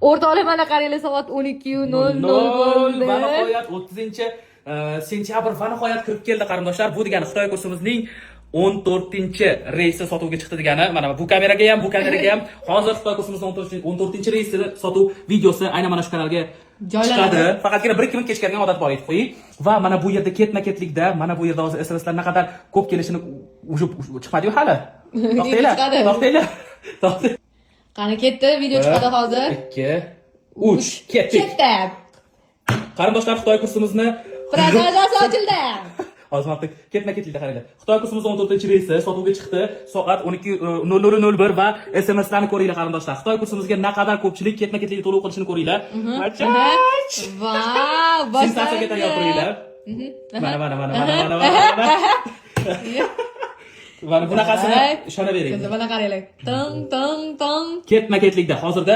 O'rtoqlar, mana qaranglar, soat 12:00 bo'ldi. Va nihoyat 30-sentyabr va nihoyat kirib keldi qarindoshlar. Bu degani Xitoy kursimizning 14-reysi sotuvga chiqdi degani. Mana bu kameraga ham, bu kameraga ham hozir Xitoy kursimizning 14-reysi sotuv videosi aynan mana shu kanalga chiqadi. Faqatgina 1-2 minut kechikadigan odat bor edi, qo'ying. Va mana bu yerda ketma-ketlikda, mana bu yerda hozir SMSlar naqadar ko'p kelishini chiqmadi-yu hali. To'xtanglar. Qani ketdi, video chiqadi hozir. 2 3 ketdik. Ketdi. Qarindoshlar, Xitoy kursimizni Prognoz ochildi. hozir vaqtda ketma-ketlikda qaranglar. Xitoy kursimizning 14-reysi sotuvga chiqdi. Soat 12:00 va SMSlarni ko'ringlar qarindoshlar. Xitoy kursimizga naqadar ko'pchilik ketma-ketlikda to'lov qilishini ko'ringlar. Vau, Sensatsiyaga tayyor turinglar. Mana. Mana bunaqasini ishonavering. Mana qaranglar. Tong. Ketma-ketlikda hozirda